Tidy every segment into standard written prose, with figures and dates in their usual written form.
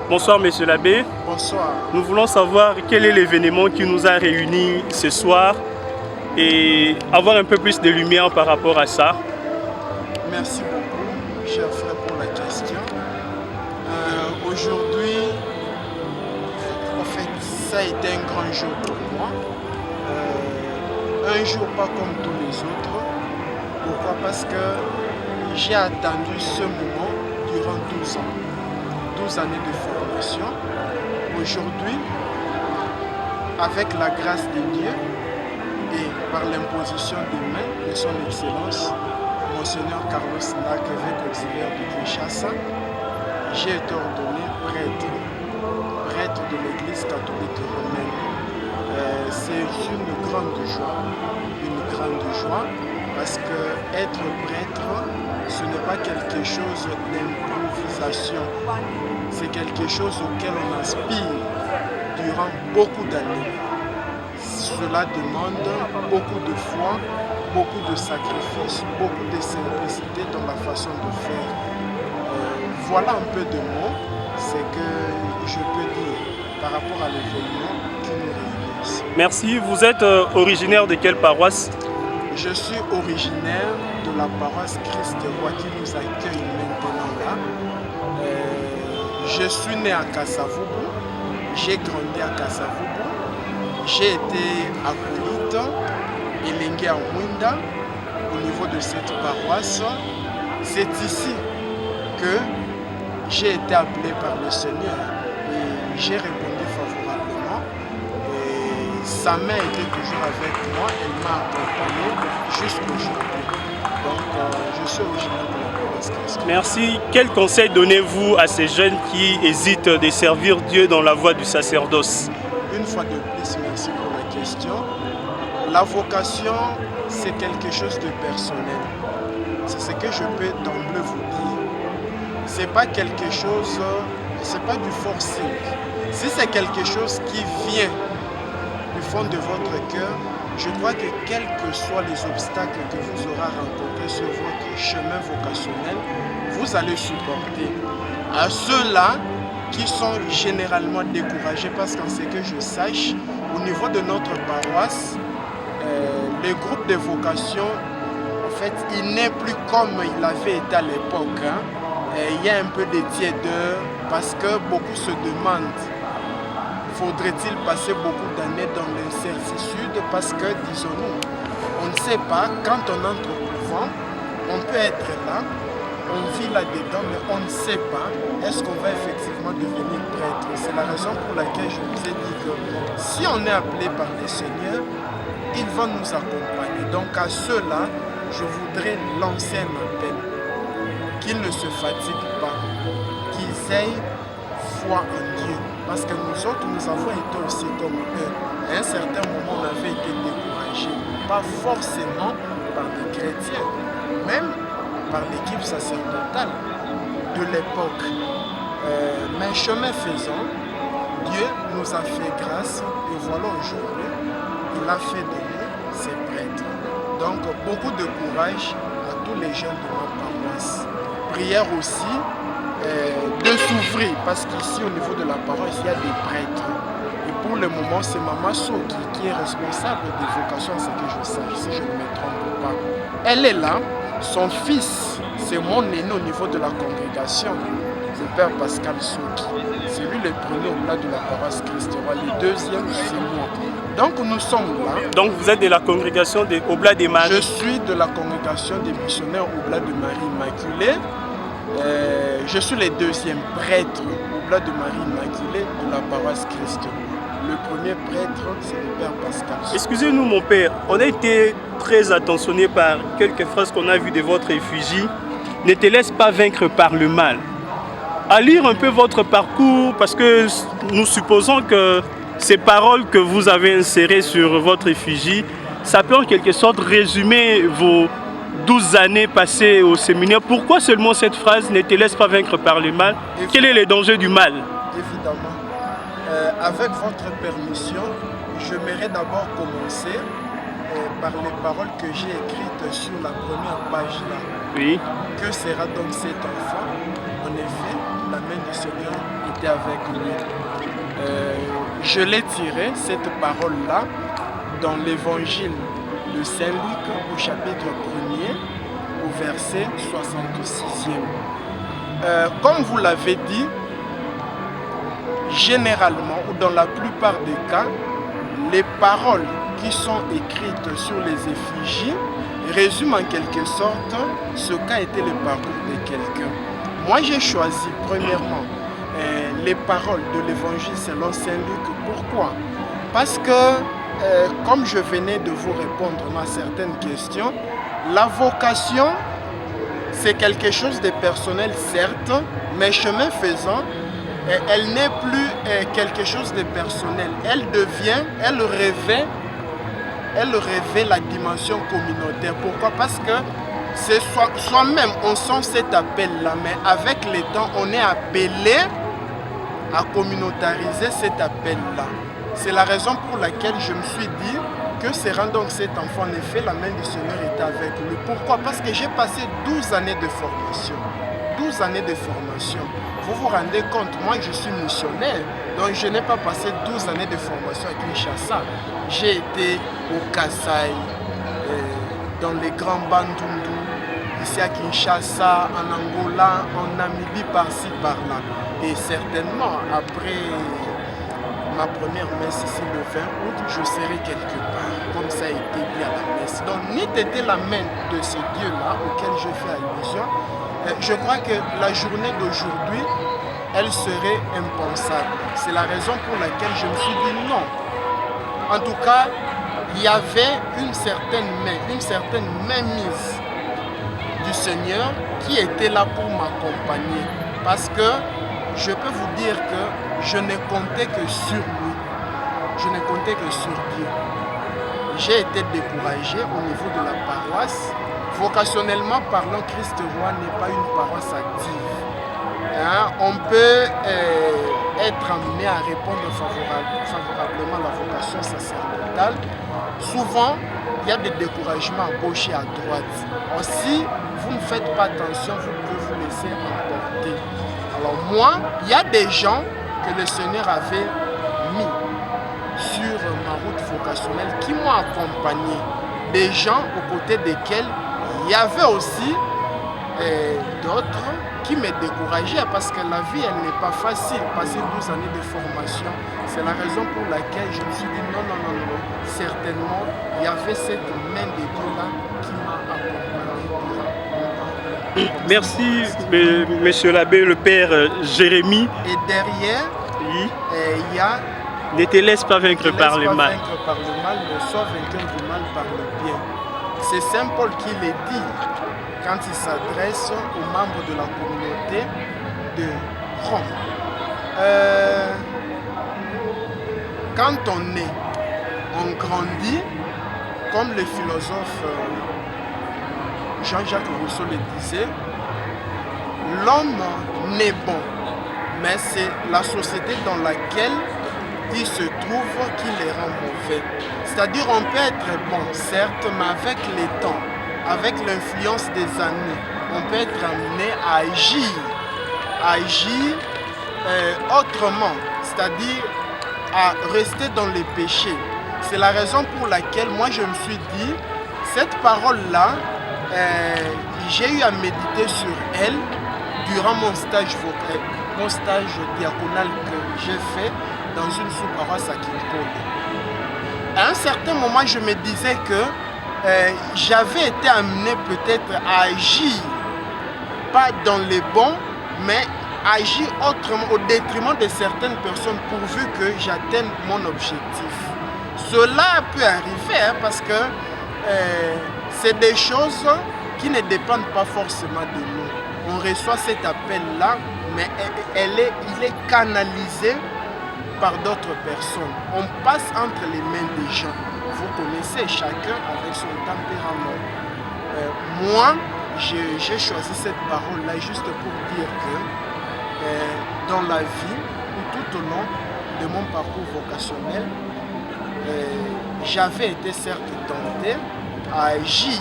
Bonsoir, monsieur l'abbé. Bonsoir. Nous voulons savoir quel est l'événement qui nous a réunis ce soir et avoir un peu plus de lumière par rapport à ça. Merci beaucoup, cher frère, pour la question. Aujourd'hui, en fait, ça a été un grand jour pour moi. Un jour pas comme tous les autres. Pourquoi? Parce que j'ai attendu ce moment durant 12 ans. 12 années de formation. Aujourd'hui, avec la grâce de Dieu et par l'imposition des mains de son Excellence, Monseigneur Carlos Lac, évêque auxiliaire de Kinshasa, j'ai été ordonné prêtre de l'Église catholique romaine. C'est une grande joie, parce que être prêtre, ce n'est pas quelque chose d'improvisation, c'est quelque chose auquel on aspire durant beaucoup d'années. Cela demande beaucoup de foi, beaucoup de sacrifices, beaucoup de simplicité dans la façon de faire. Voilà un peu de mots, c'est que je peux dire par rapport à l'événement qui nous réunit ici. Merci. Vous êtes originaire de quelle paroisse? Je suis originaire de la paroisse Christ-Roi qui nous accueille maintenant là. Je suis né à Kasavubu, j'ai grandi à Kasavubu, j'ai été acolyte Elengue à Mwinda au niveau de cette paroisse. C'est ici que j'ai été appelé par le Seigneur et j'ai répondu favorablement. Et sa main était toujours avec moi, elle m'a accompagné jusqu'aujourd'hui. Donc je suis originaire de la paroisse Christ. Merci. Quel conseil donnez-vous à ces jeunes qui hésitent de servir Dieu dans la voie du sacerdoce? Une fois de plus, merci pour la question. La vocation, c'est quelque chose de personnel. C'est ce que je peux d'emblée vous dire. C'est pas quelque chose, c'est pas du forcing. Si c'est quelque chose qui vient du fond de votre cœur, je crois que quels que soient les obstacles que vous aurez rencontrés sur votre chemin vocationnel, vous allez supporter. À ceux-là qui sont généralement découragés, parce qu'en ce que je sache, au niveau de notre paroisse, les groupes de vocation, en fait, il n'est plus comme il avait été à l'époque. Il y a un peu de tiédeur parce que beaucoup se demandent, faudrait-il passer beaucoup d'années dans l'incertitude? Parce que, disons-nous, on ne sait pas, quand on entre au couvent, on peut être là, on vit là-dedans, mais on ne sait pas, est-ce qu'on va effectivement devenir prêtre? C'est la raison pour laquelle je vous ai dit que si on est appelé par le Seigneur, il va nous accompagner. Donc à ceux-là, je voudrais lancer un appel, qu'ils ne se fatiguent pas, qu'ils aient foi en Dieu. Parce que nous autres, nous avons été aussi comme eux. À un certain moment, on avait été découragés, pas forcément par des chrétiens, même par l'équipe sacerdotale de l'époque. Mais chemin faisant, Dieu nous a fait grâce et voilà aujourd'hui, il a fait de nous ses prêtres. Donc beaucoup de courage à tous les jeunes de ma paroisse. Prière aussi de s'ouvrir parce qu'ici au niveau de la paroisse, il y a des prêtres. Et pour le moment, c'est Maman So qui est responsable des vocations, à ce que je sache, si je ne me trompe pas. Elle est là, son fils, c'est mon aîné au niveau de la congrégation, le père Pascal Soki. C'est lui le premier au plat de la paroisse Christ-Roi, le deuxième, c'est moi. Donc nous sommes là. Donc vous êtes de la congrégation des Oblats des Maries? Je suis de la congrégation des missionnaires Oblats de Marie Immaculée. Je suis le deuxième prêtre Oblat de Marie Immaculée de la paroisse Christ-Roi. Le premier prêtre, c'est le père Pascal. Excusez-nous mon père, on a été très attentionné par quelques phrases qu'on a vues de votre effigie. Ne te laisse pas vaincre par le mal. À lire un peu votre parcours, parce que nous supposons que ces paroles que vous avez insérées sur votre effigie, ça peut en quelque sorte résumer vos 12 années passées au séminaire. Pourquoi seulement cette phrase, ne te laisse pas vaincre par le mal? Quel est le danger du mal? Évidemment. Avec votre permission, j'aimerais d'abord commencer par les paroles que j'ai écrites sur la première page là. Oui. Que sera donc cet enfant? En effet, la main du Seigneur était été avec lui. Je l'ai tiré, cette parole-là, dans l'évangile de Saint Luc au chapitre 1er, au verset 66e. Comme vous l'avez dit, généralement, ou dans la plupart des cas, les paroles qui sont écrites sur les effigies résument en quelque sorte ce qu'a été le parcours de quelqu'un. Moi, j'ai choisi, premièrement, les paroles de l'évangile selon Saint Luc. Pourquoi? Parce que, comme je venais de vous répondre à certaines questions, la vocation, c'est quelque chose de personnel, certes, mais chemin faisant, elle n'est plus quelque chose de personnel. Elle revêt la dimension communautaire. Pourquoi? Parce que c'est soi-même, on sent cet appel-là, mais avec le temps, on est appelé à communautariser cet appel-là. C'est la raison pour laquelle je me suis dit que serrant donc cet enfant, en effet, la main du Seigneur était avec lui. Pourquoi? Parce que j'ai passé 12 années de formation. 12 années de formation. Vous vous rendez compte, moi je suis missionnaire, donc je n'ai pas passé 12 années de formation à Kinshasa. J'ai été au Kasaï, dans les grands Bandundu, ici à Kinshasa, en Angola, en Namibie, par-ci, par-là. Et certainement, après ma première messe ici le 20 août, je serai quelque part, comme ça a été dit à la messe. Donc, n'eût été la main de ce Dieu-là auquel je fais allusion, je crois que la journée d'aujourd'hui, elle serait impensable. C'est la raison pour laquelle je me suis dit non. En tout cas, il y avait une certaine mainmise du Seigneur qui était là pour m'accompagner. Parce que je peux vous dire que je ne comptais que sur lui. Je ne comptais que sur Dieu. J'ai été découragé au niveau de la paroisse. Vocationnellement parlant, Christ Roi n'est pas une paroisse active. On peut être amené à répondre favorablement à la vocation sacerdotale. Souvent, il y a des découragements à gauche et à droite. Si vous ne faites pas attention, vous pouvez vous laisser emporter. Alors moi, il y a des gens que le Seigneur avait mis sur ma route vocationnelle qui m'ont accompagné. Des gens aux côtés desquels il y avait aussi d'autres qui me décourageaient parce que la vie, elle n'est pas facile. Passer 12 années de formation, c'est la raison pour laquelle je me suis dit non. Certainement, il y avait cette main de Dieu-là qui m'a accompagné. Merci, monsieur l'abbé, le père Jérémie. Et derrière, oui. Il y a ne te laisse pas vaincre par le mal. Vaincre par le mal, mais sois vainqueur du mal par le bien. C'est Saint Paul qui le dit quand il s'adresse aux membres de la communauté de Rome. Quand on est, on grandit, comme le philosophe Jean-Jacques Rousseau le disait, l'homme n'est bon, mais c'est la société dans laquelle il se trouve qui les rend mauvais. C'est-à-dire on peut être bon, certes, mais avec les temps, avec l'influence des années, on peut être amené à agir autrement, c'est-à-dire à rester dans les péchés. C'est la raison pour laquelle moi je me suis dit, cette parole-là, j'ai eu à méditer sur elle durant mon stage diaconal que j'ai fait dans une sous-paroisse à Kimpole. À un certain moment, je me disais que j'avais été amené peut-être à agir, pas dans les bons, mais agir autrement, au détriment de certaines personnes pourvu que j'atteigne mon objectif. Cela peut arriver parce que c'est des choses qui ne dépendent pas forcément de nous. On reçoit cet appel-là, mais il est canalisé par d'autres personnes. On passe entre les mains des gens. Vous connaissez chacun avec son tempérament. Moi, j'ai choisi cette parole-là juste pour dire que dans la vie, ou tout au long de mon parcours vocationnel, j'avais été certes tenté à agir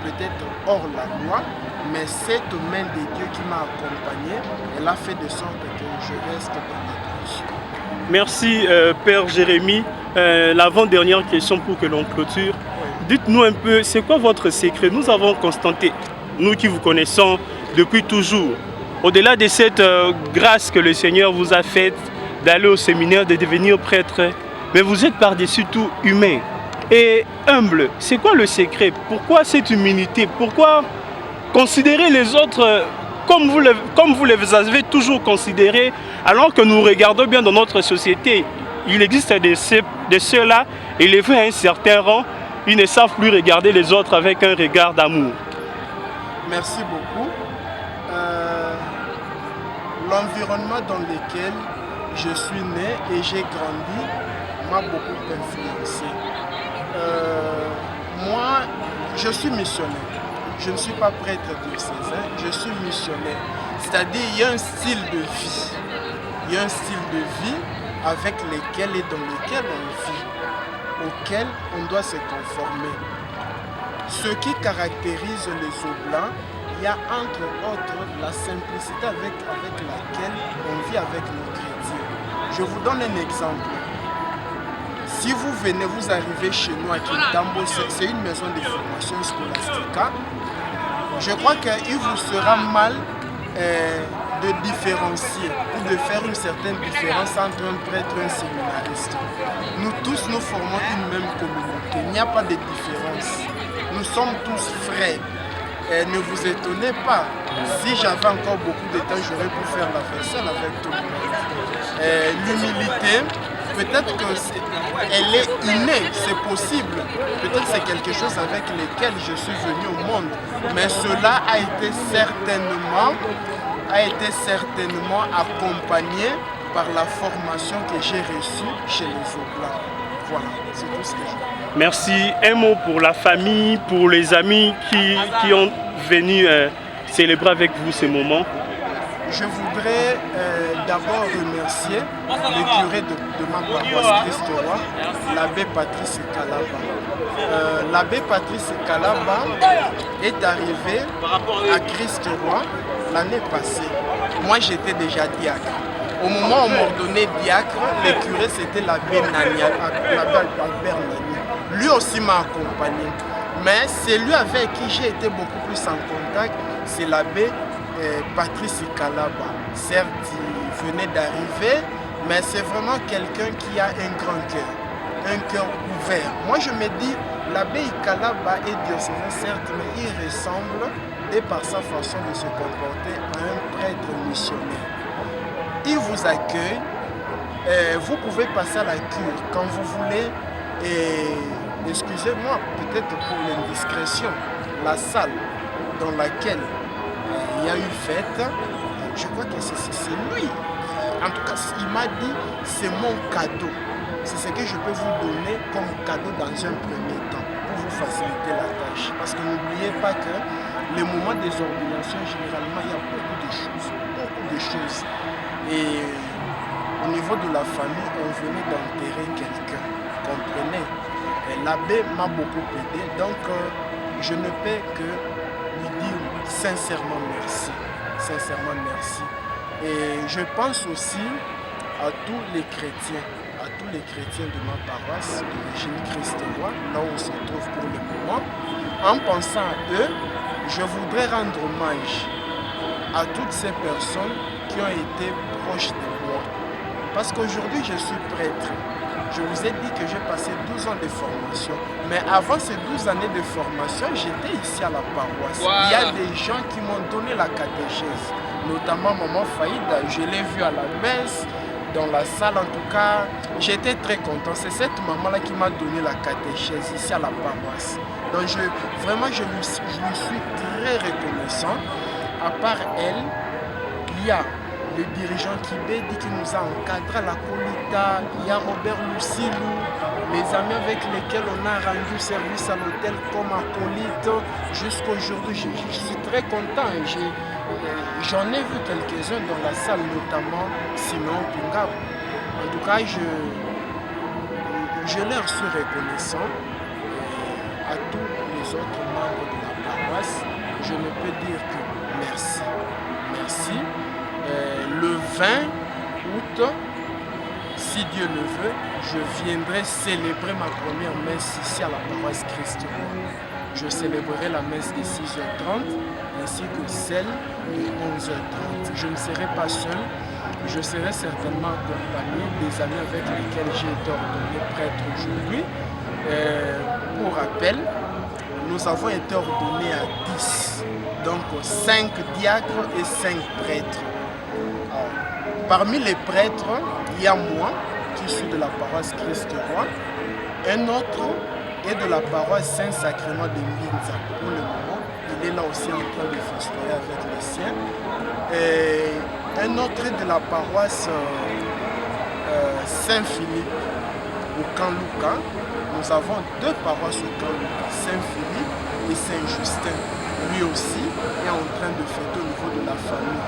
peut-être hors la loi, mais cette main de Dieu qui m'a accompagné, elle a fait de sorte que je reste dans la douce. Merci Père Jérémie. L'avant-dernière question pour que l'on clôture. Oui. Dites-nous un peu, c'est quoi votre secret? Nous avons constaté, nous qui vous connaissons depuis toujours, au-delà de cette grâce que le Seigneur vous a faite d'aller au séminaire, de devenir prêtre, mais vous êtes par-dessus tout humain et humble. C'est quoi le secret? Pourquoi cette humilité? Pourquoi considérer les autres comme vous les avez toujours considérés, alors que nous regardons bien dans notre société? Il existe de ceux-là, élevés à un certain rang, ils ne savent plus regarder les autres avec un regard d'amour. Merci beaucoup. L'environnement dans lequel je suis né et j'ai grandi m'a beaucoup influencé. Moi, je suis missionnaire. Je ne suis pas prêtre diocésain, je suis missionnaire. C'est-à-dire, il y a un style de vie. Il y a un style de vie avec lequel et dans lequel on vit, auquel on doit se conformer. Ce qui caractérise les Oblats, il y a entre autres la simplicité avec laquelle on vit avec nos chrétiens. Je vous donne un exemple. Si vous venez, vous arrivez chez nous à Kintambo, c'est une maison de formation scolastique. Je crois qu'il vous sera mal de différencier ou de faire une certaine différence entre un prêtre et un séminariste. Nous tous, nous formons une même communauté. Il n'y a pas de différence. Nous sommes tous frères. Ne vous étonnez pas. Si j'avais encore beaucoup de temps, j'aurais pu faire la vaisselle avec tout le monde. L'humilité, peut-être qu'elle est innée, c'est possible. Peut-être que c'est quelque chose avec lequel je suis venu au monde. Mais cela a été certainement accompagné par la formation que j'ai reçue chez les Oblats. Voilà, c'est tout ce que je veux. Merci. Un mot pour la famille, pour les amis qui ont venu célébrer avec vous ces moments. Je voudrais d'abord remercier le curé de ma paroisse Christ-Roi, l'abbé Patrice Kalaba. L'abbé Patrice Kalaba est arrivé à Christ-Roi l'année passée. Moi, j'étais déjà diacre. Au moment où on m'ordonnait diacre, le curé, c'était l'abbé Albert Nani. Lui aussi m'a accompagné. Mais celui avec qui j'ai été beaucoup plus en contact, c'est l'abbé Patrice Kalaba. Certes, il venait d'arriver, mais c'est vraiment quelqu'un qui a un grand cœur, un cœur ouvert. Moi, je me dis, l'abbé Kalaba est diocésain, certes, mais il ressemble, et par sa façon de se comporter, à un prêtre missionnaire. Il vous accueille, vous pouvez passer à la cure quand vous voulez, et excusez-moi, peut-être pour l'indiscrétion, la salle dans laquelle il y a eu fête, je crois que c'est lui. En tout cas, il m'a dit, c'est mon cadeau. C'est ce que je peux vous donner comme cadeau dans un premier temps, pour vous faciliter la tâche. Parce que n'oubliez pas que les moments des ordinations, généralement, il y a beaucoup de choses. Et au niveau de la famille, on venait d'enterrer quelqu'un, comprenez. L'abbé m'a beaucoup aidé, donc je ne peux que lui dire sincèrement merci. Sincèrement merci. Et je pense aussi à tous les chrétiens de ma paroisse, d'origine Christ-Roi, là où on se trouve pour le moment. En pensant à eux, je voudrais rendre hommage à toutes ces personnes qui ont été proches de moi. Parce qu'aujourd'hui, je suis prêtre. Je vous ai dit que j'ai passé 12 ans de formation. Mais avant ces 12 années de formation, j'étais ici à la paroisse. Wow. Il y a des gens qui m'ont donné la catéchèse, notamment Maman Faïda. Je l'ai vue à la messe, dans la salle en tout cas. J'étais très content. C'est cette maman-là qui m'a donné la catéchèse ici à la paroisse. Donc vraiment, je lui suis très reconnaissant. À part elle, il y a le dirigeant Kibedi qui nous a encadré à la Colita, il y a Robert Lucilou, les amis avec lesquels on a rendu service à l'hôtel comme acolyte. Jusqu'aujourd'hui, je suis très content. J'en ai vu quelques-uns dans la salle, notamment Simon Pingab. En tout cas, je leur suis reconnaissant à tous les autres membres de la paroisse. je ne peux dire que merci. Merci. Le 20 août, si Dieu le veut, je viendrai célébrer ma première messe ici à la paroisse Christ-Roi. Je célébrerai la messe de 6h30 ainsi que celle de 11h30. Je ne serai pas seul, je serai certainement accompagné des amis avec lesquels j'ai été ordonné prêtre aujourd'hui. Pour rappel, nous avons été ordonnés à 10, donc 5 diacres et 5 prêtres. Alors, parmi les prêtres, il y a moi, qui suis de la paroisse Christ-Roi, un autre est de la paroisse Saint-Sacrement de Mbinza. Pour le moment, il est là aussi en train de festoyer avec les siens. Et un autre est de la paroisse Saint-Philippe au Camp Lucas. Nous avons 2 paroisses au Camp Lucas, Saint-Philippe et Saint-Justin. Lui aussi est en train de fêter au niveau de la famille.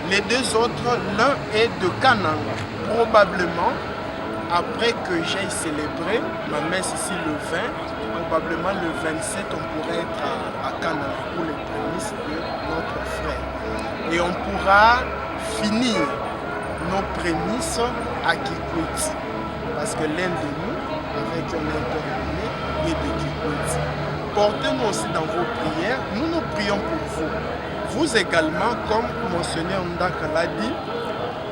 Les 2 autres, l'un est de Kananga. Probablement, après que j'aille célébrer ma messe ici le 20, probablement le 27, on pourrait être à Kananga pour les prémices de notre frère. Et on pourra finir nos prémices à Kikwiti. Parce que l'un de nous, avec un ordonné, est de Kikwiti. Portez-nous aussi dans vos prières. Nous prions pour vous. Vous également, comme Monseigneur Ndaka l'a dit,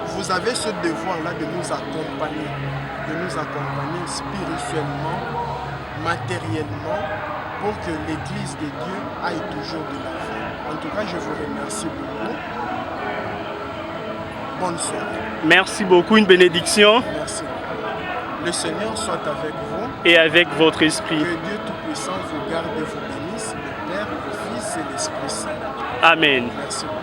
vous avez ce devoir-là de nous accompagner spirituellement, matériellement, pour que l'Église de Dieu aille toujours de l'avant. En tout cas, je vous remercie beaucoup. Bonne soirée. Merci beaucoup, une bénédiction. Merci. Le Seigneur soit avec vous. Et avec votre esprit. Que Dieu Tout-Puissant vous garde et vous bénisse, le Père, le Fils et l'Esprit Saint. Amen. Merci beaucoup.